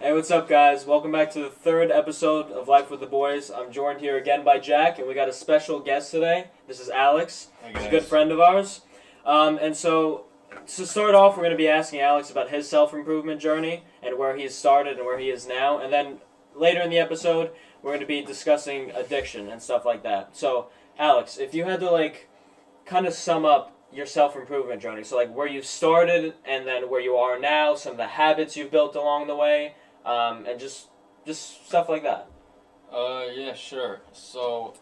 Hey, what's up, guys? Welcome back to the third episode of Life with the Boys. I'm joined here again by Jack, and we got a special guest today. This is Alex. Hey He's a guys. good friend of ours. And so, to start off, we're going to be asking Alex about his self-improvement journey and where he started and where he is now. And then later in the episode, we're going to be discussing addiction and stuff like that. So, Alex, if you had to, kind of sum up your self-improvement journey, so, where you started and then where you are now, some of the habits you've built along the way, and just stuff like that. Yeah, sure. So,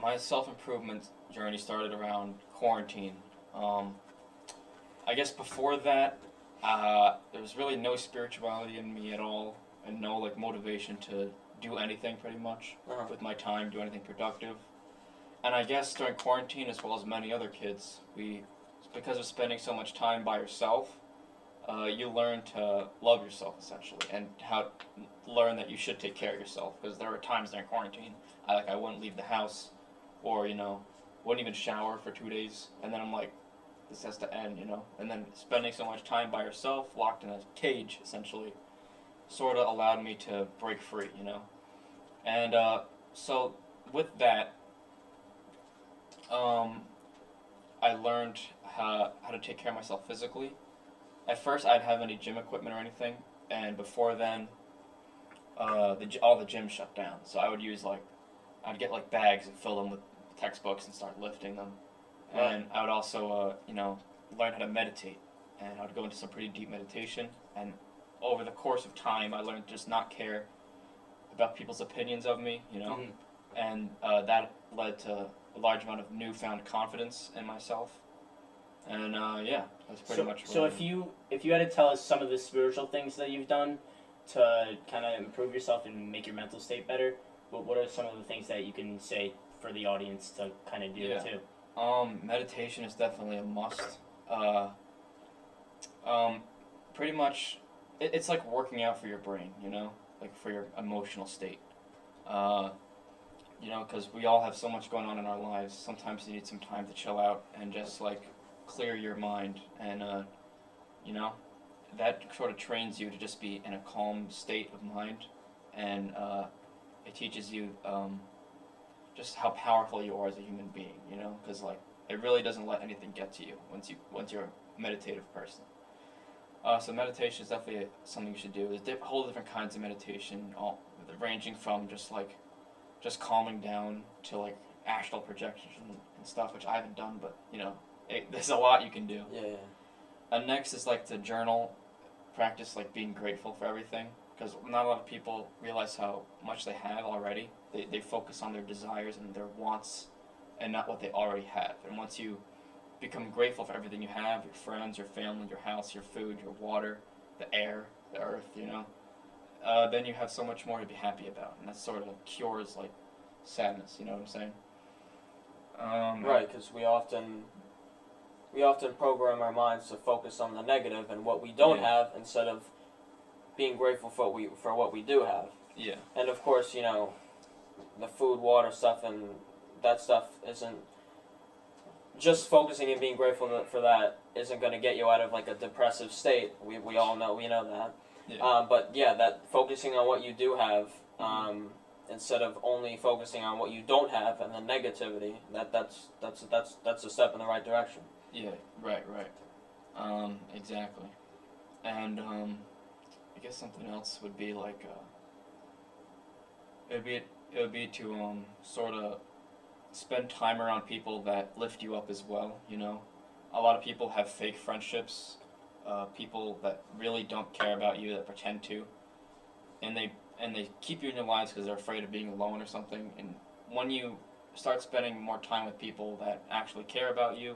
my self-improvement journey started around quarantine. I guess before that, there was really no spirituality in me at all, and no motivation to do anything pretty much Uh-huh. with my time, do anything productive. And I guess during quarantine, as well as many other kids, because of spending so much time by yourself, you learn to love yourself essentially, and how learn that you should take care of yourself. Because there were times during quarantine, I wouldn't leave the house, or wouldn't even shower for 2 days, and then I'm like, this has to end, And then spending so much time by yourself, locked in a cage, essentially, sort of allowed me to break free, And so with that, I learned how to take care of myself physically. At first, I didn't have any gym equipment or anything, and before then, all the gyms shut down. So I would I'd get bags and fill them with textbooks and start lifting them. Right. And I would also, learn how to meditate, and I would go into some pretty deep meditation. And over the course of time, I learned to just not care about people's opinions of me, Mhm. and that led to a large amount of newfound confidence in myself. And yeah, that's pretty much. So if you had to tell us some of the spiritual things that you've done to kind of improve yourself and make your mental state better, what are some of the things that you can say for the audience to kind of do Yeah. too? Meditation is definitely a must. Uh, Pretty much, it's like working out for your brain, for your emotional state. Uh, because we all have so much going on in our lives. Sometimes you need some time to chill out and just clear your mind, and you know, that sort of trains you to just be in a calm state of mind, and it teaches you just how powerful you are as a human being. Because it really doesn't let anything get to you once you're a meditative person. So meditation is definitely something you should do. There's whole different kinds of meditation, all ranging from just calming down to astral projection and stuff, which I haven't done, but there's a lot you can do. Yeah, yeah. And next is to journal, practice being grateful for everything, because not a lot of people realize how much they have already. They focus on their desires and their wants, and not what they already have. And once you become grateful for everything you have, your friends, your family, your house, your food, your water, the air, the earth, then you have so much more to be happy about, and that sort of cures sadness. You know what I'm saying? Right, because we often program our minds to focus on the negative and what we don't Yeah. have instead of being grateful for what we do have. Yeah. And of course, the food, water stuff, and that stuff isn't just focusing and being grateful for that isn't going to get you out of a depressive state. We all know that. Yeah. But yeah, that focusing on what you do have, instead of only focusing on what you don't have and the negativity, that's a step in the right direction. Yeah. Right. Exactly. And I guess something else would be it would be to sort of spend time around people that lift you up as well. A lot of people have fake friendships, people that really don't care about you, that pretend to, and they keep you in your lives because they're afraid of being alone or something. And when you start spending more time with people that actually care about you,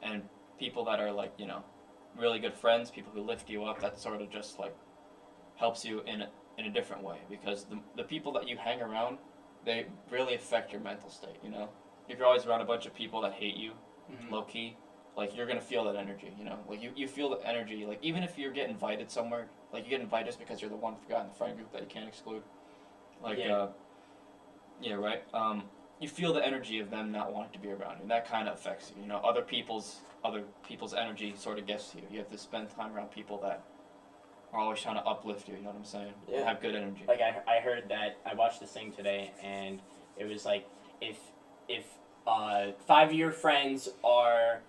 and people that are really good friends, people who lift you up, that sort of just helps you in a different way, because the people that you hang around, they really affect your mental state. If you're always around a bunch of people that hate you, low key, you're gonna feel that energy. You feel the energy. Even if you get invited somewhere, you get invited just because you're the one guy in the friend group that you can't exclude. Yeah. Yeah, right. You feel the energy of them not wanting to be around you, and that kind of affects you. Other people's energy sort of gets to you. You have to spend time around people that are always trying to uplift you. You know what I'm saying? Yeah. Have good energy. Like I heard that I watched this thing today, and it was like if 5 of your friends are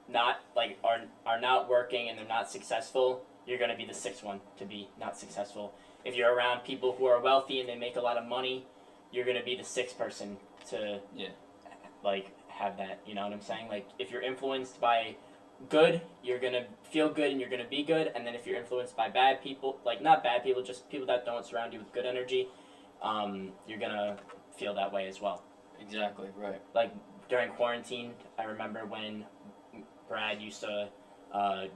not like are not working and they're not successful, you're gonna be the sixth one to be not successful. If you're around people who are wealthy and they make a lot of money, you're gonna be the sixth person to like have that. You know what I'm saying? Like if you're influenced by good, you're gonna feel good and you're gonna be good. And then if you're influenced by bad people, like not bad people, just people that don't surround you with good energy, you're gonna feel that way as well. Exactly, right. Like during quarantine, I remember when Brad used to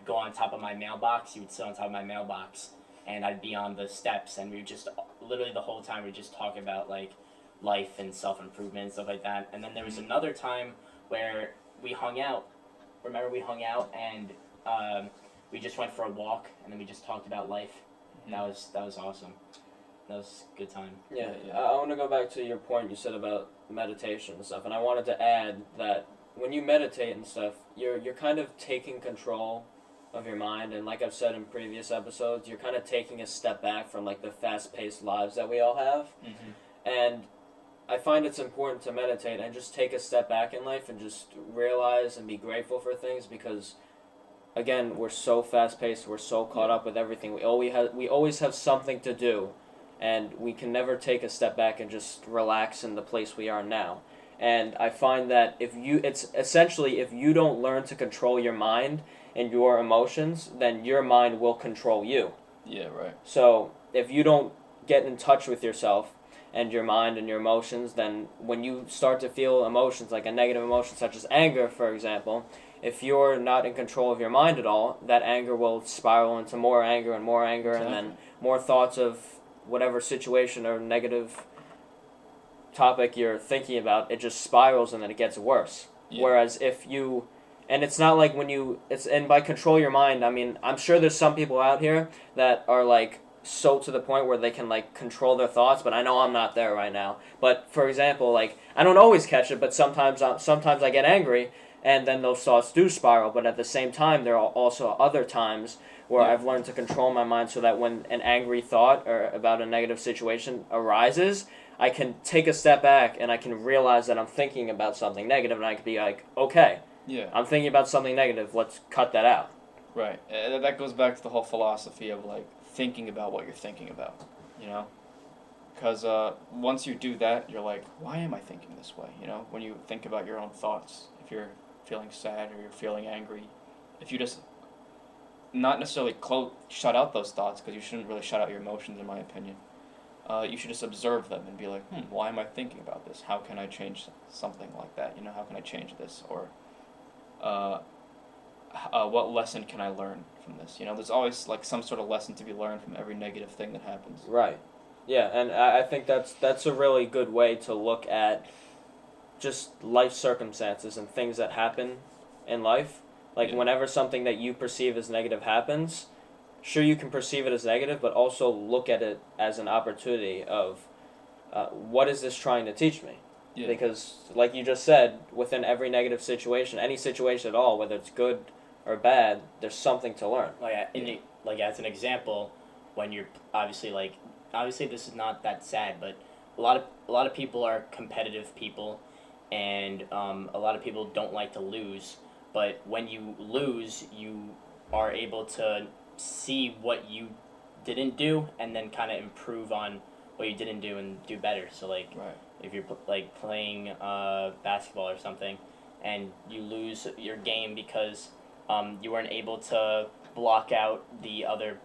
go on top of my mailbox. He would sit on top of my mailbox, and I'd be on the steps, and we would just literally the whole time we just talk about like life and self improvement and stuff like that. And then there was another time where we hung out. Remember, we hung out and we just went for a walk, and then we just talked about life. Mm-hmm. That was awesome. That was a good time. Yeah, I want to go back to your point you said about meditation and stuff, and I wanted to add that when you meditate and stuff, you're kind of taking control of your mind, and like I've said in previous episodes, you're kind of taking a step back from like the fast-paced lives that we all have, and I find it's important to meditate and just take a step back in life and just realize and be grateful for things because, again, we're so fast-paced, we're so caught up with everything. We always have something to do, and we can never take a step back and just relax in the place we are now. And I find that if you don't learn to control your mind and your emotions, then your mind will control you. Yeah, right. So if you don't get in touch with yourself and your mind and your emotions, then when you start to feel emotions, like a negative emotion such as anger, for example, if you're not in control of your mind at all, that anger will spiral into more anger and more anger, Exactly. and then more thoughts of whatever situation or negative topic you're thinking about, it just spirals and then it gets worse. Yeah. Whereas and it's not like and by control your mind, I mean, I'm sure there's some people out here that are like so to the point where they can like control their thoughts, but I know I'm not there right now. But for example, like I don't always catch it, but sometimes I get angry and then those thoughts do spiral, but at the same time there are also other times where I've learned to control my mind so that when an angry thought or about a negative situation arises, I can take a step back and I can realize that I'm thinking about something negative, and I can be like, okay, I'm thinking about something negative, let's cut that out. Right. That goes back to the whole philosophy of like thinking about what you're thinking about, you know? Because once you do that, you're like, why am I thinking this way? You know, when you think about your own thoughts, if you're feeling sad or you're feeling angry, if you just not necessarily shut out those thoughts, because you shouldn't really shut out your emotions, in my opinion. You should just observe them and be like, why am I thinking about this? How can I change something like that? You know, how can I change this? Or what lesson can I learn from this? You know, there's always like some sort of lesson to be learned from every negative thing that happens. Right. Yeah, and I think that's a really good way to look at just life circumstances and things that happen in life. Like whenever something that you perceive as negative happens, sure you can perceive it as negative, but also look at it as an opportunity of what is this trying to teach me? Yeah. Because like you just said, within every negative situation, any situation at all, whether it's good or bad, there's something to learn. Like as an example, when you're obviously this is not that sad, but a lot of people are competitive people, and a lot of people don't like to lose. But when you lose, you are able to see what you didn't do and then kind of improve on what you didn't do and do better. So like if you're like playing basketball or something and you lose your game because you weren't able to block out the other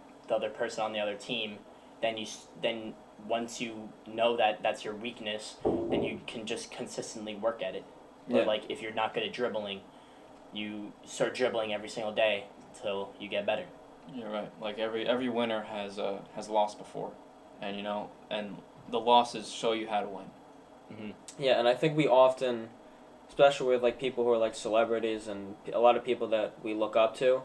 person on the other team, then once you know that that's your weakness, then you can just consistently work at it. Or like if you're not good at dribbling, you start dribbling every single day until you get better. You're right. Like every winner has lost before, and you know, and the losses show you how to win. Mm-hmm. Yeah, and I think we often, especially with like people who are like celebrities and a lot of people that we look up to,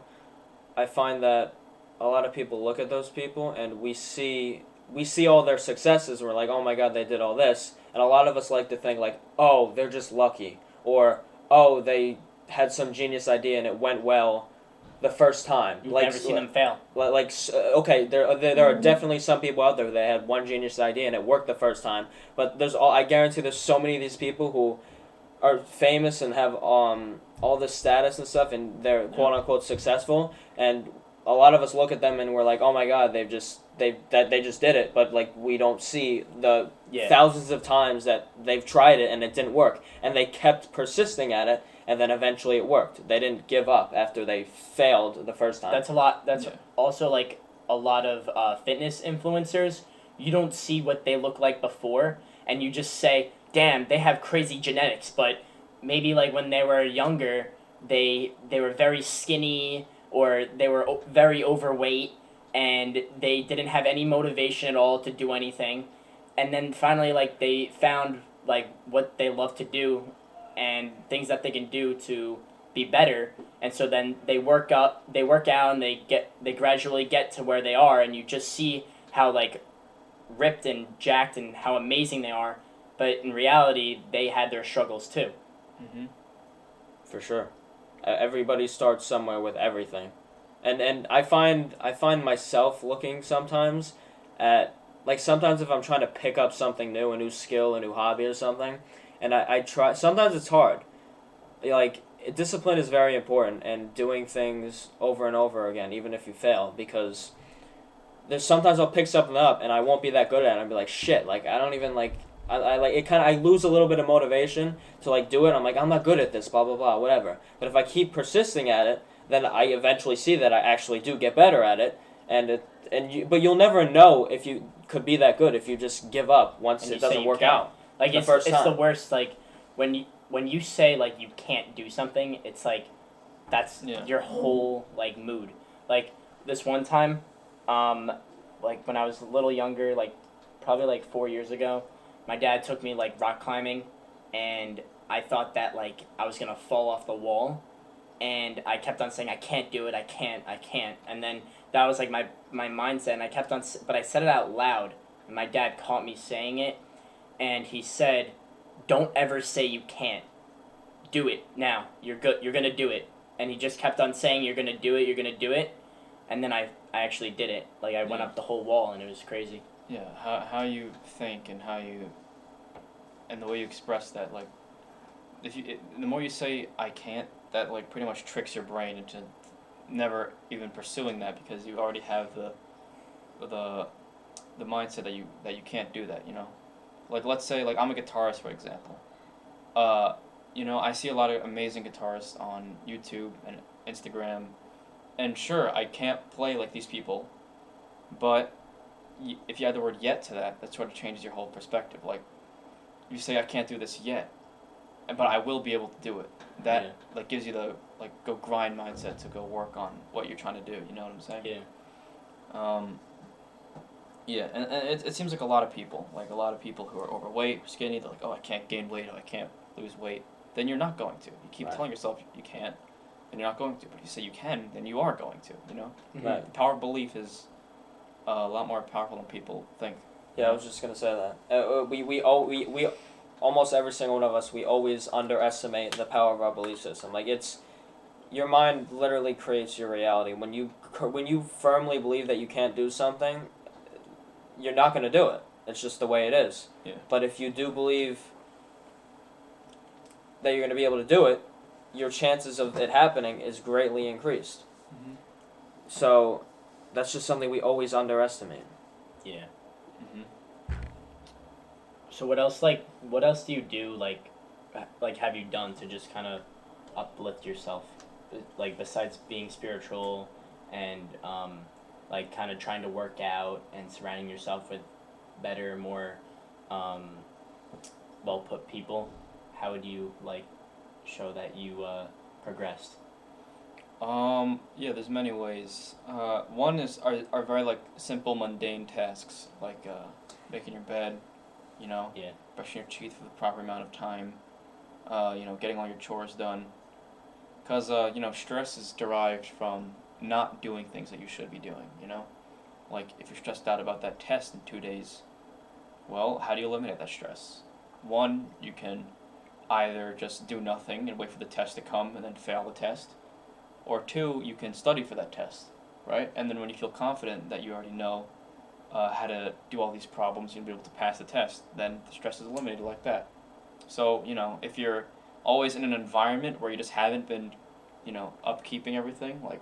I find that a lot of people look at those people and we see all their successes and we're like, oh my god, they did all this, and a lot of us like to think like, oh, they're just lucky, or oh, they had some genius idea and it went well, the first time. You've Like, never seen them fail. Okay, there are definitely some people out there that had one genius idea and it worked the first time, but I guarantee there's so many of these people who are famous and have all this status and stuff, and they're quote unquote successful, and a lot of us look at them and we're like, oh my god, they just did it, but like we don't see the thousands of times that they've tried it and it didn't work, and they kept persisting at it, and then eventually it worked. They didn't give up after they failed the first time. That's a lot. That's also like a lot of fitness influencers. You don't see what they look like before, and you just say, damn, they have crazy genetics, but maybe like when they were younger, they were very skinny, or they were very overweight, and they didn't have any motivation at all to do anything, and then finally like they found like what they love to do and things that they can do to be better, and so then they work out and they gradually get to where they are, and you just see how like ripped and jacked and how amazing they are, but in reality they had their struggles too. Mm-hmm. For sure. Everybody starts somewhere with everything, and I find myself looking sometimes at, like, sometimes if I'm trying to pick up something new, a new skill, a new hobby or something, and I try, sometimes it's hard. Like, discipline is very important, and doing things over and over again, even if you fail, because there's sometimes I'll pick something up and I won't be that good at it. I'll be like, shit, like I don't even like. I like it kind of. I lose a little bit of motivation to like do it. I'm like, I'm not good at this, blah blah blah, whatever. But if I keep persisting at it, then I eventually see that I actually do get better at it, but you'll never know if you could be that good if you just give up once And it you say doesn't you work can't. out. Like The it's first it's the time. worst. Like when you say like you can't do something, it's like that's your whole like mood. Like this one time, like when I was a little younger, like probably like 4 years ago, my dad took me like rock climbing, and I thought that like I was gonna fall off the wall, and I kept on saying I can't do it, I can't, and then that was like my mindset, and I kept on, but I said it out loud, and my dad caught me saying it, and he said, "Don't ever say you can't. Do it now. You're good. You're gonna do it." And he just kept on saying, "You're gonna do it. You're gonna do it," and then I actually did it. Like I went up the whole wall, and it was crazy. Yeah, how you think and and the way you express that, like, the more you say I can't, that like pretty much tricks your brain into never even pursuing that, because you already have the mindset that you can't do that, you know. Like, let's say like I'm a guitarist, for example. You know, I see a lot of amazing guitarists on YouTube and Instagram, and sure, I can't play like these people, but if you add the word "yet" to that, that sort of changes your whole perspective. Like, you say I can't do this yet, but I will be able to do it. That like gives you the like go grind mindset to go work on what you're trying to do. You know what I'm saying? Yeah. Yeah, and it seems like a lot of people who are overweight, skinny, they're like, oh, I can't gain weight, or I can't lose weight. Then you're not going to. You keep telling yourself you can't, and you're not going to. But if you say you can, then you are going to. You know, Right. The power of belief is a lot more powerful than people think. Yeah, I was just gonna say that. We almost every single one of us, we always underestimate the power of our belief system. Like, it's, your mind literally creates your reality. When you firmly believe that you can't do something, you're not gonna do it. It's just the way it is. Yeah. But if you do believe that you're gonna be able to do it, your chances of it happening is greatly increased. Mm-hmm. So, that's just something we always underestimate. Yeah. Mm-hmm. So what else do you do like have you done to just kind of uplift yourself, like besides being spiritual and like kind of trying to work out and surrounding yourself with better, more well put people? How would you like show that you progressed? Yeah, there's many ways. One is are very like simple mundane tasks, like making your bed, you know, brushing your teeth for the proper amount of time, you know, getting all your chores done. Cause you know, stress is derived from not doing things that you should be doing. You know, like if you're stressed out about that test in 2 days, well, how do you eliminate that stress? One, you can either just do nothing and wait for the test to come and then fail the test, or two, you can study for that test, right? And then when you feel confident that you already know how to do all these problems, you'll be able to pass the test. Then the stress is eliminated like that. So, if you're always in an environment where you just haven't been, upkeeping everything, like,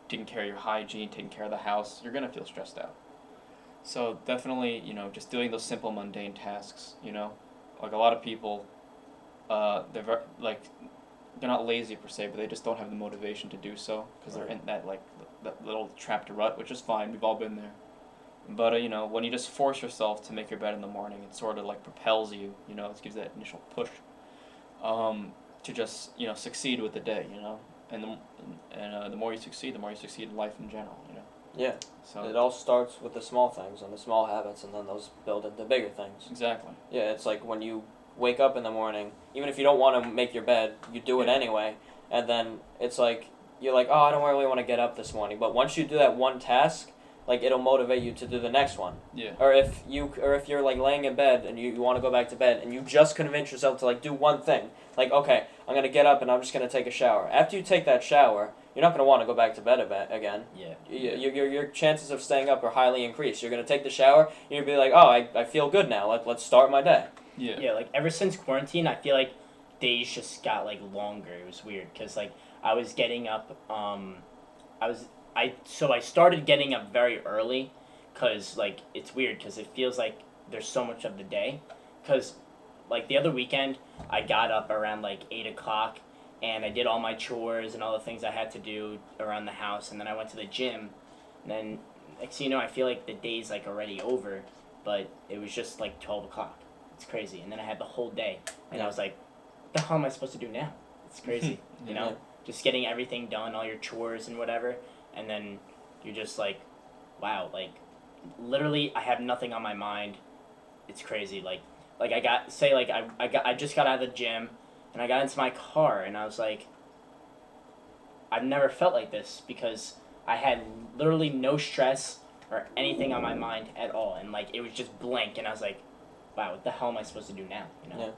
taking care of your hygiene, taking care of the house, you're going to feel stressed out. So definitely, just doing those simple mundane tasks, like a lot of people, they're not lazy per se, but they just don't have the motivation to do so because they're in that little trapped rut, which is fine. We've all been there. But when you just force yourself to make your bed in the morning, it sort of like propels you. It gives that initial push to just succeed with the day. And the more you succeed, the more you succeed in life in general. Yeah. So it all starts with the small things and the small habits, and then those build into bigger things. Exactly. Yeah, it's like when you wake up in the morning, even if you don't want to make your bed, you do it anyway, and then it's like you're like, oh, I don't really want to get up this morning. But once you do that one task, like it'll motivate you to do the next one. Yeah. Or if you're like laying in bed and you want to go back to bed and you just convince yourself to like do one thing, like okay, I'm gonna get up and I'm just gonna take a shower. After you take that shower, you're not gonna want to go back to bed again. Yeah. Your chances of staying up are highly increased. You're gonna take the shower and you'll be like, oh, I feel good now. Let's start my day. Yeah. Yeah, like ever since quarantine, I feel like days just got like longer. It was weird because like I was getting up. I started getting up very early, cause like it's weird, cause it feels like there's so much of the day, cause like the other weekend I got up around like 8 o'clock, and I did all my chores and all the things I had to do around the house, and then I went to the gym, and then next thing you know I feel like the day's like already over, but it was just like 12 o'clock. It's crazy, and then I had the whole day, and I was like, what the hell am I supposed to do now? It's crazy, just getting everything done, all your chores and whatever, and then you're just like, wow, like literally I have nothing on my mind. It's crazy. Like I just got out of the gym and I got into my car and I was like, I've never felt like this because I had literally no stress or anything on my mind at all, and like it was just blank, and I was like, wow, what the hell am I supposed to do now? Yeah.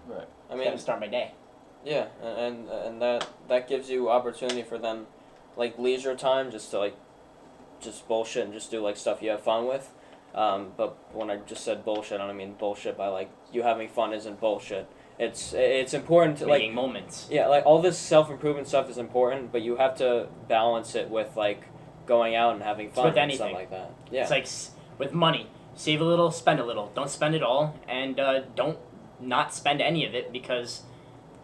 Right. I mean, gotta start my day. Yeah, and that gives you opportunity for then, like leisure time, just to like, just bullshit and just do like stuff you have fun with. But when I just said bullshit, I don't mean bullshit by like you having fun isn't bullshit. It's important to Making like moments. Yeah, like all this self-improvement stuff is important, but you have to balance it with like going out and having fun with and stuff anything. like that. Yeah. It's like with money, save a little, spend a little. Don't spend it all, and don't not spend any of it because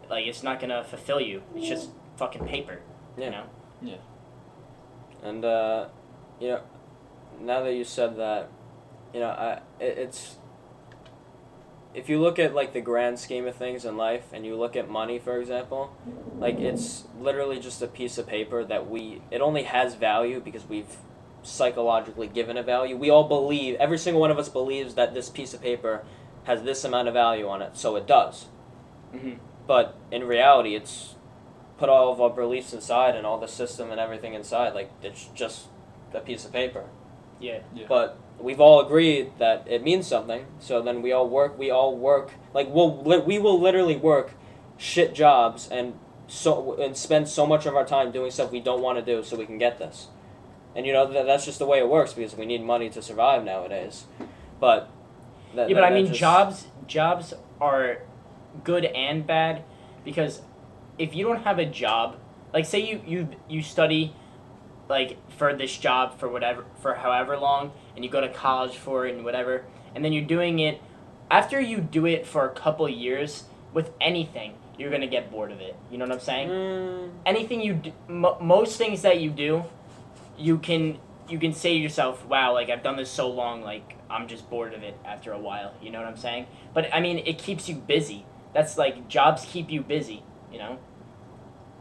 like it's not gonna fulfill you. It's just fucking paper. Yeah. Yeah. And now that you said that, it's if you look at like the grand scheme of things in life and you look at money, for example, like it's literally just a piece of paper that it only has value because we've psychologically given it value. We all believe, every single one of us believes that this piece of paper has this amount of value on it, so it does. Mm-hmm. But in reality, it's put all of our beliefs inside and all the system and everything inside, like it's just a piece of paper. Yeah. But we've all agreed that it means something, so then we all work, like we will literally work shit jobs and spend so much of our time doing stuff we don't want to do so we can get this. And that's just the way it works because we need money to survive nowadays. But I mean jobs are good and bad because if you don't have a job, like say you study like for this job for however long, and you go to college for it and whatever, and then you're doing it, after you do it for a couple years with anything, you're gonna get bored of it. You know what I'm saying? Anything you do, most things that you do, you can say to yourself, wow, like I've done this so long, like I'm just bored of it after a while. You know what I'm saying? But I mean, it keeps you busy. That's like jobs keep you busy.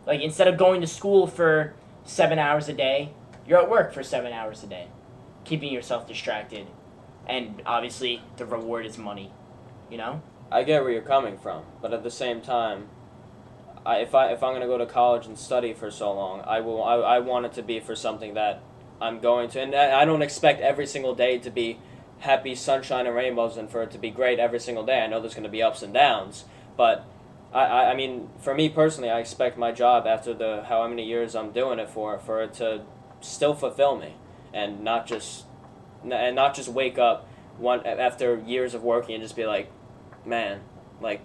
Like instead of going to school for 7 hours a day, you're at work for 7 hours a day, keeping yourself distracted, and obviously the reward is money. I get where you're coming from, but at the same time, if I'm gonna go to college and study for so long, I want it to be for something that I'm going to, and I don't expect every single day to be happy sunshine and rainbows and for it to be great every single day. I know there's gonna be ups and downs, but I mean, for me personally, I expect my job after the how many years I'm doing it for it to still fulfill me, and not just wake up one after years of working and just be like, man, like,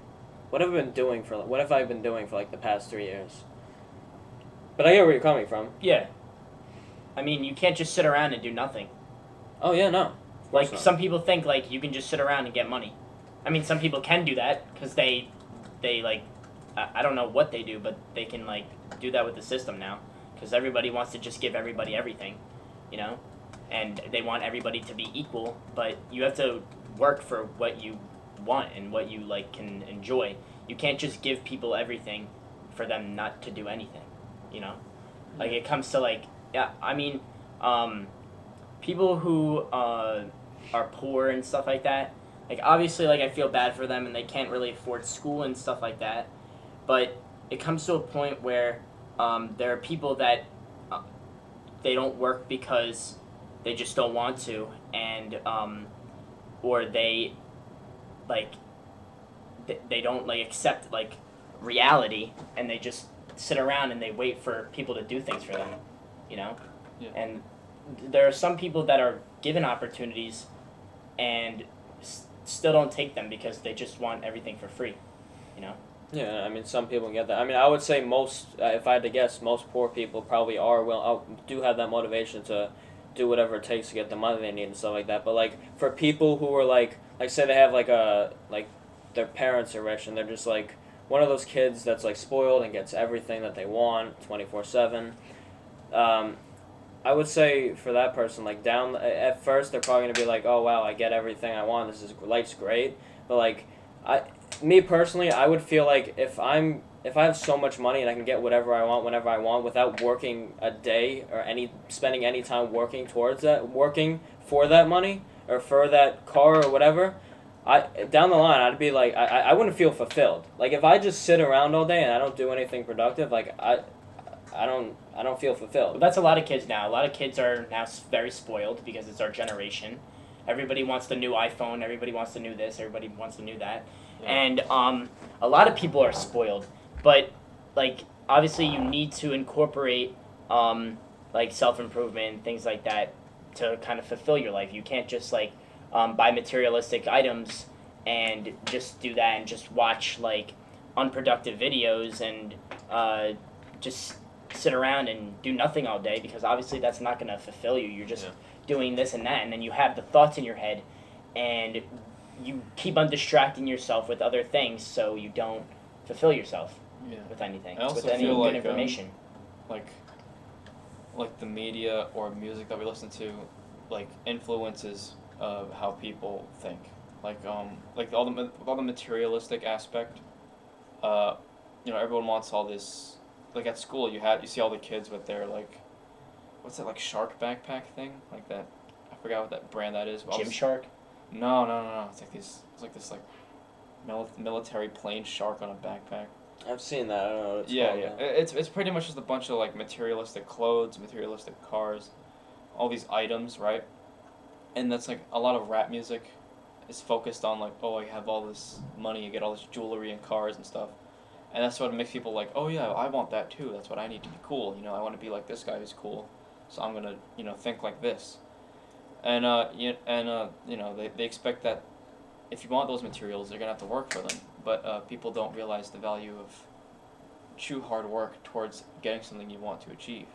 what have I been doing for like the past 3 years? But I get where you're coming from. Yeah. I mean, you can't just sit around and do nothing. Oh yeah, no. Of course Like, not. some people think, like, you can just sit around and get money. I mean, some people can do that because they like, I don't know what they do, but they can, like, do that with the system now. Because everybody wants to just give everybody everything, you know? And they want everybody to be equal, but you have to work for what you want and what you, like, can enjoy. You can't just give people everything for them not to do anything, you know? Like, it comes to, like, yeah, I mean, people who are poor and stuff like that, like, obviously, like, I feel bad for them and they can't really afford school and stuff like that, but it comes to a point where there are people that uh, they don't work because they just don't want to, and or they, like, they don't, like, accept, like, reality, and they just sit around and they wait for people to do things for them, you know? Yeah. And there are some people that are given opportunities and still don't take them because they just want everything for free, you know? Yeah, I mean, some people get that. I mean, I would say most, if I had to guess, most poor people probably do have that motivation to do whatever it takes to get the money they need and stuff like that. But like for people who are like say they have like their parents are rich and they're just like one of those kids that's like spoiled and gets everything that they want 24/7. I would say for that person, like down at first, they're probably gonna be like, "Oh wow, I get everything I want. Life's great." But like, me personally, I would feel like if I have so much money and I can get whatever I want whenever I want without working a day or spending any time working for that money or for that car or whatever, down the line I'd be like I wouldn't feel fulfilled. Like if I just sit around all day and I don't do anything productive, like I don't feel fulfilled. But that's a lot of kids now. A lot of kids are now very spoiled because it's our generation. Everybody wants the new iPhone. Everybody wants the new this. Everybody wants the new that. Yeah. And a lot of people are spoiled. But like obviously, you need to incorporate like self-improvement, things like that, to kind of fulfill your life. You can't just like buy materialistic items and just do that and just watch like unproductive videos and just sit around and do nothing all day, because obviously that's not going to fulfill you. You're just doing this and that, and then you have the thoughts in your head and you keep on distracting yourself with other things so you don't fulfill yourself with anything, I also with any feel good like, information. Like the media or music that we listen to, like influences how people think. Like all the materialistic aspect. Everyone wants all this. Like at school, you see all the kids with their like, what's that, like shark backpack thing, like that. I forgot what that brand that is. Gymshark? No. It's like this military plane shark on a backpack. I've seen that. I don't know what it's called. Yeah. It's pretty much just a bunch of like materialistic clothes, materialistic cars, all these items, right? And that's like a lot of rap music is focused on like, oh, I have all this money, you get all this jewelry and cars and stuff. And that's what makes people like, oh yeah, I want that too. That's what I need to be cool. I want to be like this guy who's cool. So I'm gonna, think like this. And they expect that if you want those materials, you're gonna have to work for them. But people don't realize the value of true hard work towards getting something you want to achieve.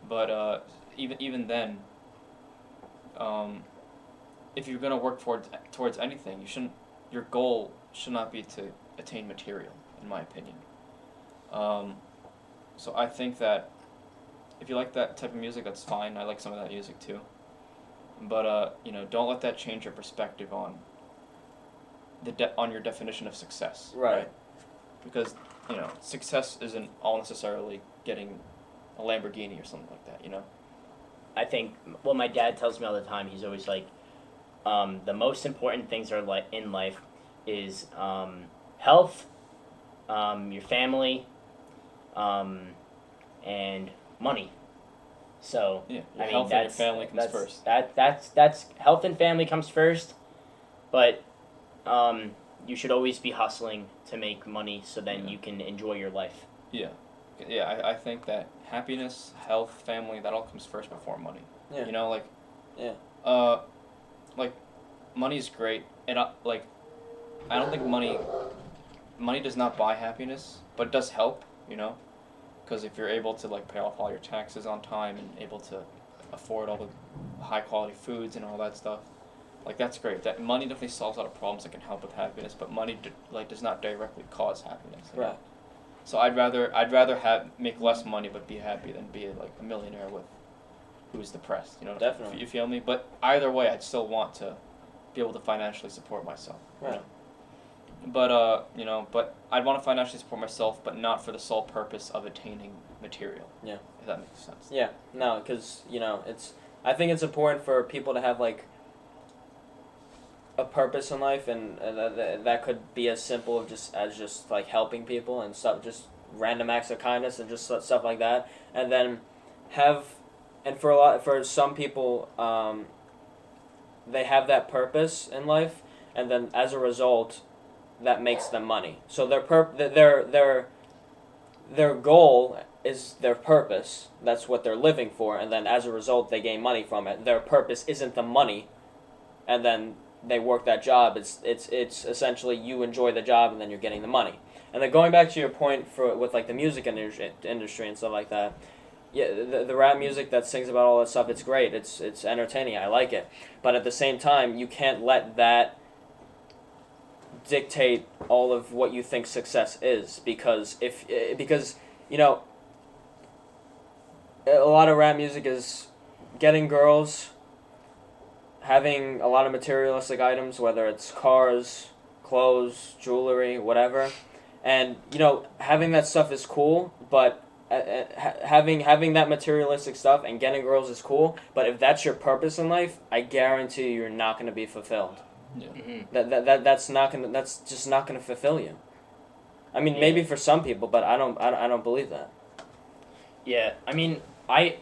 But even then, if you're gonna work towards anything, your goal should not be to attain material, in my opinion. So I think that if you like that type of music, that's fine. I like some of that music too. But don't let that change your perspective on on your definition of success. Right. Because success isn't all necessarily getting a Lamborghini or something like that. I think, well, my dad tells me all the time, he's always like, the most important things in life is health, your family, and money. So health and your family comes first. That's health and family comes first, but you should always be hustling to make money so then Yeah. you can enjoy your life. Yeah. Yeah, I think that happiness, health, family, that all comes first before money. Yeah. You know, like, Yeah. Like, money's great, and like, I don't think money does not buy happiness, but it does help. You know, because if you're able to like pay off all your taxes on time and able to afford all the high quality foods and all that stuff, like that's great. That money definitely solves a lot of problems that can help with happiness, but money does not directly cause happiness. You know? Right. So I'd rather have make less money but be happy than be like a millionaire with who's depressed. You know, Definitely. You feel me? But either way, I'd still want to be able to financially support myself. Right. You know? But I'd want to financially support myself, but not for the sole purpose of attaining material. Yeah. If that makes sense. Yeah. No, because I think it's important for people to have like a purpose in life, and that could be as simple as just like helping people and stuff, just random acts of kindness and just stuff like that, and then have, and for some people, they have that purpose in life, and then as a result, that makes them money. So their goal is their purpose. That's what they're living for, and then as a result, they gain money from it. Their purpose isn't the money, and then they work that job. It's essentially you enjoy the job, and then you're getting the money. And then going back to your point with like the music industry and stuff like that, yeah, the rap music that sings about all that stuff, it's great. It's entertaining. I like it, but at the same time, you can't let that dictate all of what you think success is, because you know a lot of rap music is getting girls, having a lot of materialistic items, whether it's cars, clothes, jewelry, whatever, and having that stuff is cool, but having that materialistic stuff and getting girls is cool, but if that's your purpose in life, I guarantee you're not going to be fulfilled. Yeah. Mm-hmm. That's just not gonna fulfill you. I mean, maybe for some people, but I don't believe that. Yeah, I mean, I've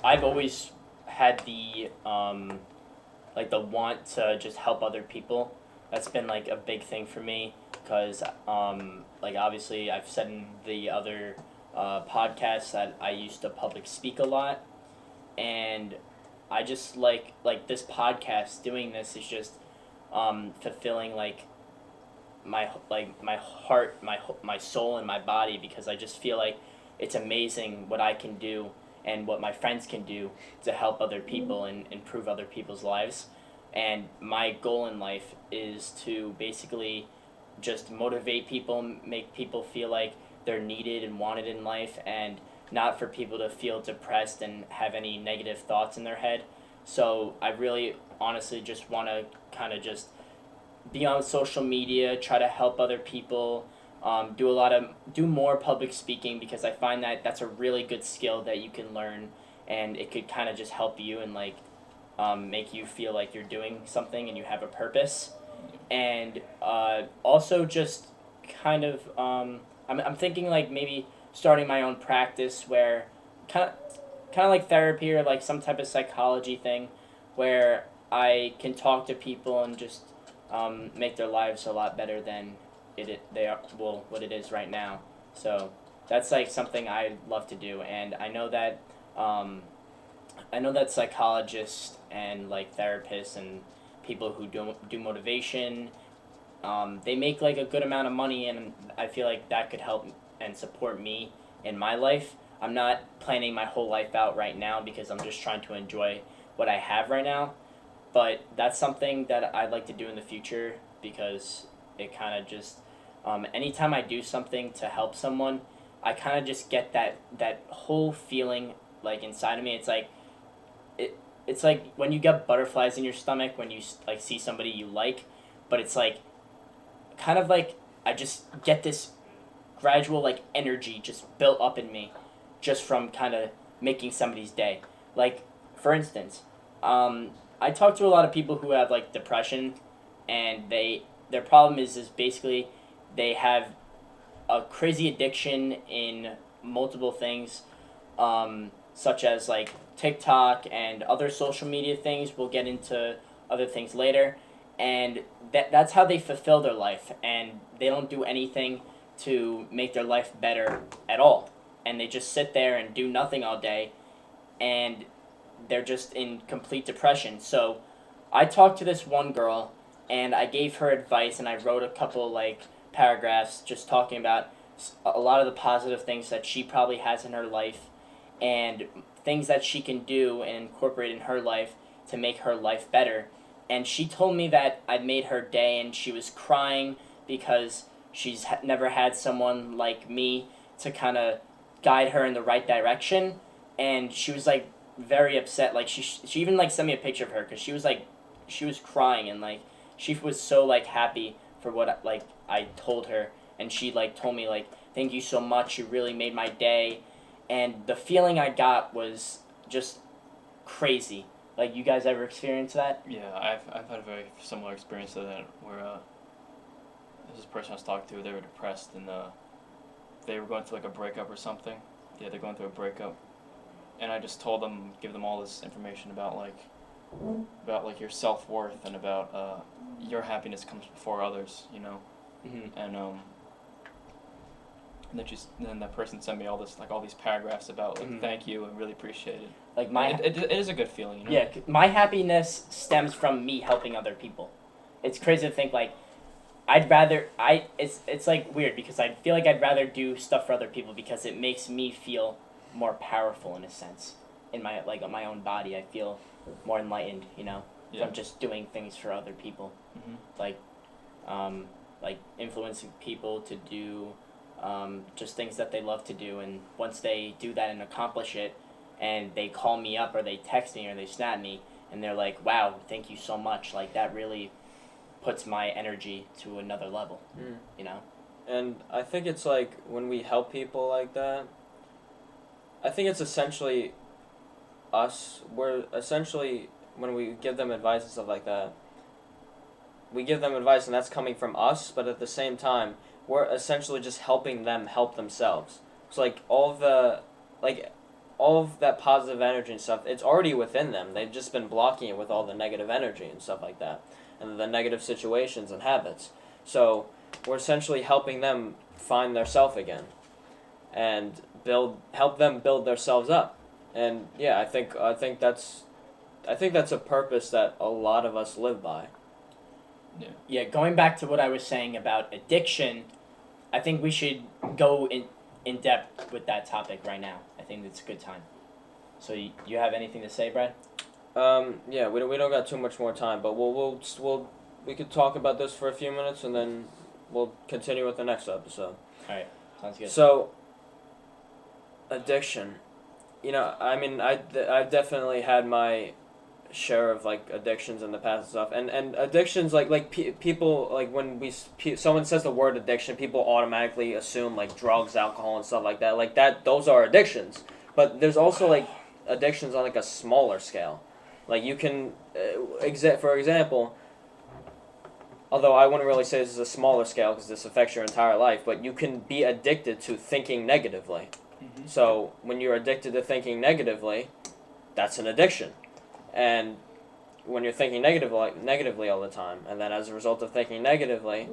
always had the the want to just help other people. That's been like a big thing for me, because obviously I've said in the other podcasts that I used to public speak a lot, and I just like this podcast, doing this is just fulfilling my heart, my soul, and my body, because I just feel like it's amazing what I can do and what my friends can do to help other people and improve other people's lives. And my goal in life is to basically just motivate people, make people feel like they're needed and wanted in life, and not for people to feel depressed and have any negative thoughts in their head. So I really honestly just want to kind of just be on social media, try to help other people, do more public speaking, because I find that that's a really good skill that you can learn, and it could kind of just help you and make you feel like you're doing something and you have a purpose. And also just kind of I'm thinking like maybe starting my own practice, where kind of like therapy or like some type of psychology thing, where I can talk to people and just make their lives a lot better than what it is right now. So that's like something I love to do, and I know that psychologists and like therapists and people who do motivation, they make like a good amount of money, and I feel like that could help and support me in my life. I'm not planning my whole life out right now, because I'm just trying to enjoy what I have right now. But that's something that I'd like to do in the future, because it kind of just, anytime I do something to help someone, I kind of just get that whole feeling like inside of me. It's like when you get butterflies in your stomach when you like see somebody you like, but it's like kind of like I just get this gradual like energy just built up in me, just from kind of making somebody's day. Like, for instance, I talk to a lot of people who have like depression, and their problem is basically they have a crazy addiction in multiple things, such as like TikTok and other social media things. We'll get into other things later, and that's how they fulfill their life, and they don't do anything to make their life better at all, and they just sit there and do nothing all day, and they're just in complete depression. So I talked to this one girl, and I gave her advice, and I wrote a couple like paragraphs just talking about a lot of the positive things that she probably has in her life, and things that she can do and incorporate in her life to make her life better. And she told me that I made her day, and she was crying because she's never had someone like me to kind of guide her in the right direction. And she was like very upset. Like she even like sent me a picture of her because she was crying, and like she was so like happy for what like I told her, and she like told me like thank you so much, you really made my day. And the feeling I got was just crazy. Like, you guys ever experienced that? Yeah, I've had a very similar experience to that where this person I was talking to, they were depressed and they were going through like a breakup or something. Yeah, they're going through a breakup, and I just told them, give them all this information about like your self-worth and about your happiness comes before others, you know. Mm-hmm. And then that person sent me all these paragraphs about like thank you and really appreciate it. Like it is a good feeling, you know. Yeah, my happiness stems from me helping other people. It's crazy to think like it's like weird because I feel like I'd rather do stuff for other people because it makes me feel more powerful in a sense. In my my own body, I feel more enlightened, you know. Yeah. If I'm just doing things for other people. Mm-hmm. Like influencing people to do just things that they love to do, and once they do that and accomplish it, and they call me up or they text me or they snap me, and they're like, "Wow, thank you so much!" Like that really puts my energy to another level, you know. And I think it's like when we help people like that, I think it's essentially us. We're essentially, when we give them advice and stuff like that, we give them advice and that's coming from us, but at the same time, we're essentially just helping them help themselves. So like all of that positive energy and stuff, it's already within them. They've just been blocking it with all the negative energy and stuff like that, and the negative situations and habits. So we're essentially helping them find their self again, and help them build themselves up. And yeah, I think that's a purpose that a lot of us live by. Yeah, going back to what I was saying about addiction, I think we should go in depth with that topic right now. I think it's a good time. So you have anything to say, Brad? Yeah, we don't got too much more time, but we could talk about this for a few minutes and then we'll continue with the next episode. All right, sounds good. So, addiction. You know, I mean, I've definitely had my share of like addictions in the past and stuff, and addictions people like when someone says the word addiction, people automatically assume like drugs, alcohol, and stuff like that. Like that, those are addictions. But there's also like addictions on like a smaller scale. Like you can, for example, although I wouldn't really say this is a smaller scale because this affects your entire life, but you can be addicted to thinking negatively. Mm-hmm. So when you're addicted to thinking negatively, that's an addiction. And when you're thinking negatively all the time, and then as a result of thinking negatively,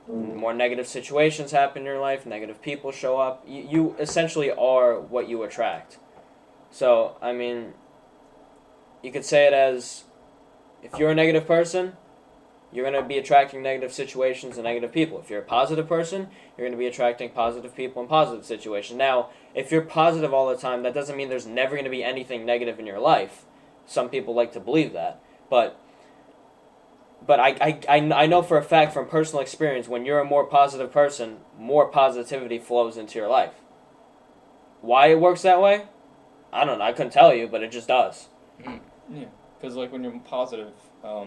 more negative situations happen in your life, negative people show up, you essentially are what you attract. So, I mean, you could say it as, if you're a negative person, you're going to be attracting negative situations and negative people. If you're a positive person, you're going to be attracting positive people and positive situations. Now, if you're positive all the time, that doesn't mean there's never going to be anything negative in your life. Some people like to believe that, but I know for a fact from personal experience, when you're a more positive person, more positivity flows into your life. Why it works that way? I don't know. I couldn't tell you, but it just does. Yeah, because like when you're positive, I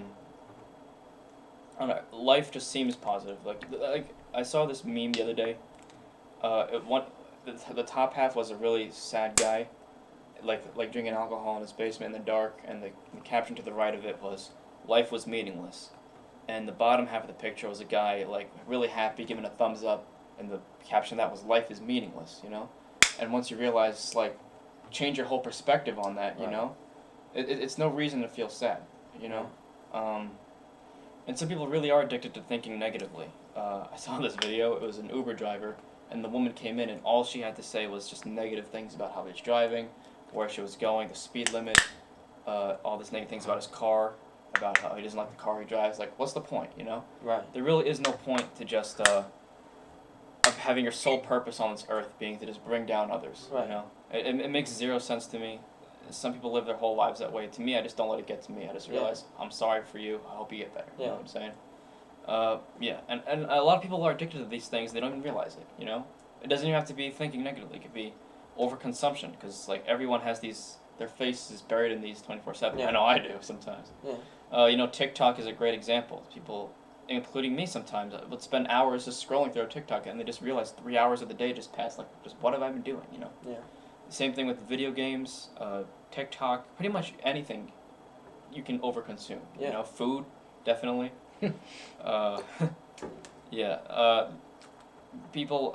don't know, life just seems positive. Like I saw this meme the other day. The top half was a really sad guy, like drinking alcohol in his basement in the dark, and the caption to the right of it was, "Life was meaningless," and the bottom half of the picture was a guy like really happy, giving a thumbs up, and the caption that was, "Life is meaningless," you know. And once you realize, like, change your whole perspective on that, you Right. know, it's no reason to feel sad, you know. And some people really are addicted to thinking negatively. I saw this video. It was an Uber driver, and the woman came in, and all she had to say was just negative things about how he was driving, where she was going, the speed limit, all these negative things about his car, about how he doesn't like the car he drives. Like, what's the point, you know? Right. There really is no point to just of having your sole purpose on this earth being to just bring down others. Right. You know, it makes zero sense to me. Some people live their whole lives that way. To me, I just don't let it get to me. I just realize I'm sorry for you. I hope you get better. You know what I'm saying? Yeah, and a lot of people are addicted to these things. They don't even realize it. You know, it doesn't even have to be thinking negatively. It could be overconsumption, because like everyone has these. Their face is buried in these 24/7. Yeah. I know I do sometimes. Yeah. You know, TikTok is a great example. People, including me sometimes, would spend hours just scrolling through TikTok, and they just realize 3 hours of the day just passed. Like, just what have I been doing? You know. Yeah. Same thing with video games, TikTok, pretty much anything you can overconsume. Yeah. You know, food, definitely. People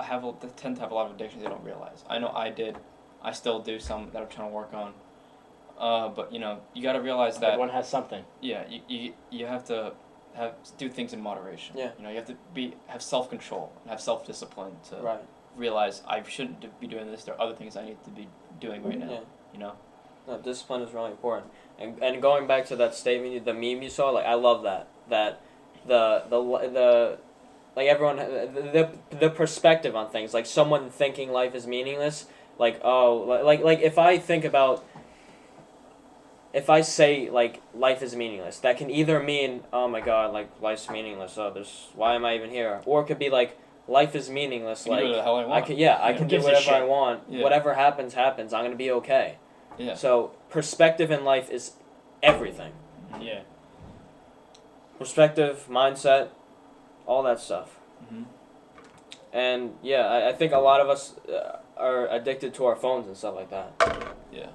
tend to have a lot of addictions they don't realize. I know I did. I still do some that I'm trying to work on. But you know, you got to realize that Everyone has something. yeah, you have to do things in moderation. Yeah. You know, you have to have self-control and have self-discipline to Right. realize I shouldn't be doing this. There are other things I need to be doing right now. Yeah. You know. No, discipline is really important. And going back to that statement, the meme you saw, like I love that the like everyone the perspective on things, like someone thinking life is meaningless, like like if I think about, if I say like life is meaningless, that can either mean, oh my god, like life's meaningless, why am I even here, or it could be like life is meaningless, I can do whatever the hell I want. I can do Gives a whatever shit. I want. Yeah. Whatever happens, I'm gonna be okay. Yeah. So perspective in life is everything. Yeah. Perspective, mindset, all that stuff. Mm-hmm. And yeah, I think a lot of us are addicted to our phones and stuff like that. Yeah.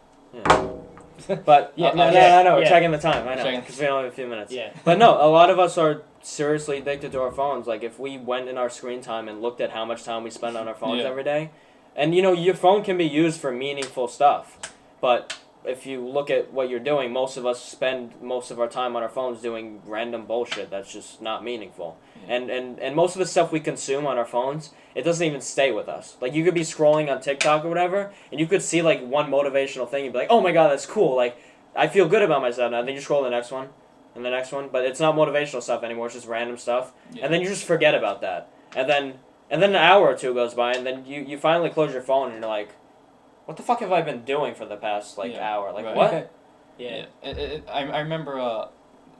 But Yeah, no, we're yeah. checking the time. I know, Checking. because we only have a few minutes. Yeah. But no, a lot of us are seriously addicted to our phones. Like if we went in our screen time and looked at how much time we spend on our phones Yeah. every day, and you know your phone can be used for meaningful stuff, but if you look at what you're doing, most of us spend most of our time on our phones doing random bullshit that's just not meaningful. Yeah. And most of the stuff we consume on our phones, it doesn't even stay with us. Like you could be scrolling on TikTok or whatever, and you could see like one motivational thing, and be like, oh my god, that's cool. Like I feel good about myself now. Then you scroll to the next one, and the next one, but it's not motivational stuff anymore. It's just random stuff, Yeah. and then you just forget about that. And then an hour or two goes by, and then you finally close your phone, and you're like, what the fuck have I been doing for the past hour? Like right. what? Yeah. I remember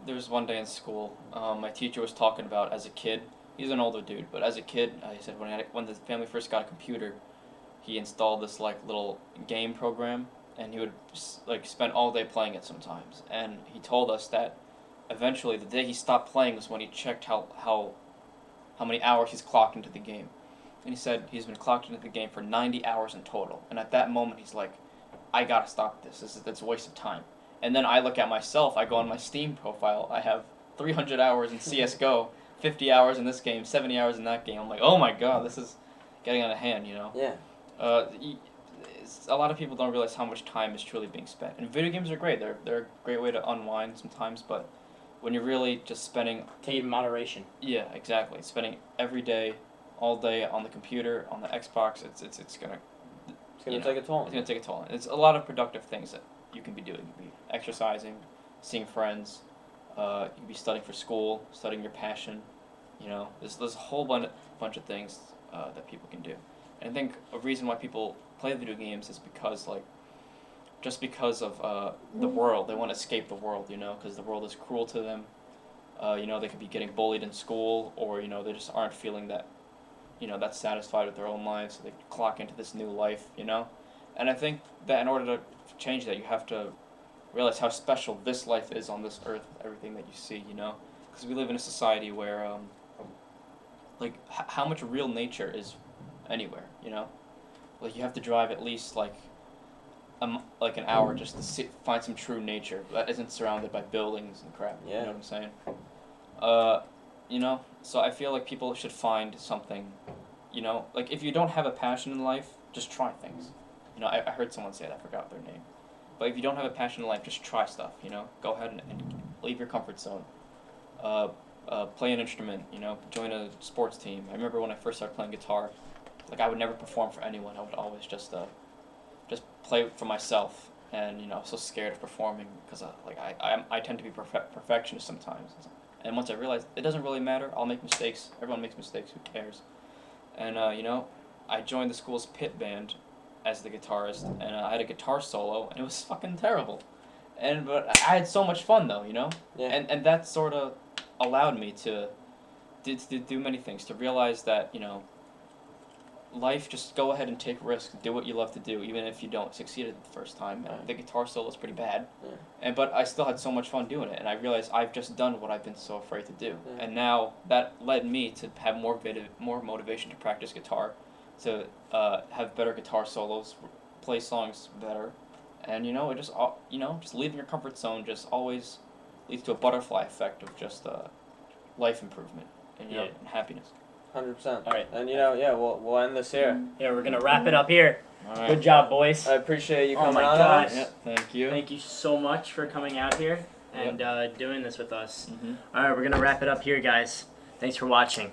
there was one day in school, my teacher was talking about, as a kid, he's an older dude, but as a kid, he said when the family first got a computer, he installed this like little game program, and he would like spend all day playing it sometimes. And he told us that eventually the day he stopped playing was when he checked how many hours he's clocked into the game. And he said he's been clocked into the game for 90 hours in total. And at that moment, he's like, I gotta stop this. It's a waste of time. And then I look at myself. I go on my Steam profile. I have 300 hours in CS:GO, 50 hours in this game, 70 hours in that game. I'm like, oh my god, this is getting out of hand, you know? Yeah. A lot of people don't realize how much time is truly being spent. And video games are great. They're a great way to unwind sometimes, but when you're really just spending... Take it in moderation. Yeah, exactly. Spending every day, all day on the computer, on the Xbox, it's gonna Take a toll. It's gonna take a toll. It's a lot of productive things that you can be doing. You can be exercising, seeing friends. You can be studying for school, studying your passion. You know, there's a whole bunch of things that people can do. And I think a reason why people play video games is because just because of the world. They want to escape the world, you know, because the world is cruel to them. You know, they could be getting bullied in school, or you know, they just aren't feeling that, you know, that's satisfied with their own lives, so they clock into this new life, you know? And I think that in order to change that, you have to realize how special this life is on this earth, everything that you see, you know? Because we live in a society where, how much real nature is anywhere, you know? Like, you have to drive at least, like an hour just to find some true nature that isn't surrounded by buildings and crap, Yeah. you know what I'm saying? You know, so I feel like people should find something, you know, like if you don't have a passion in life, just try things. You know, I heard someone say that, I forgot their name. But if you don't have a passion in life, just try stuff, you know, go ahead and leave your comfort zone. play an instrument, you know, join a sports team. I remember when I first started playing guitar, like I would never perform for anyone. I would always just play for myself, and you know, I was so scared of performing because I tend to be perfectionist sometimes. And once I realized it doesn't really matter, I'll make mistakes. Everyone makes mistakes. Who cares? And you know, I joined the school's pit band as the guitarist, and I had a guitar solo, and it was fucking terrible. But I had so much fun though, you know. Yeah. And that sort of allowed me to do many things, to realize that, you know, life, just go ahead and take risks, do what you love to do, even if you don't succeed at the first time. Right. The guitar solo is pretty bad, Yeah. but I still had so much fun doing it, and I realized I've just done what I've been so afraid to do, Yeah. and now that led me to have more motivation to practice guitar, to have better guitar solos, play songs better, and you know, just leaving your comfort zone just always leads to a butterfly effect of just life improvement and, you know, and happiness. 100%. All right. And you know, yeah, we'll end this here. Yeah, we're gonna wrap it up here. All right. Good job, boys. I appreciate you Oh coming my on. gosh. Alex. Yeah, thank you. Thank you so much for coming out here and doing this with us. Mm-hmm. All right, we're gonna wrap it up here, guys. Thanks for watching.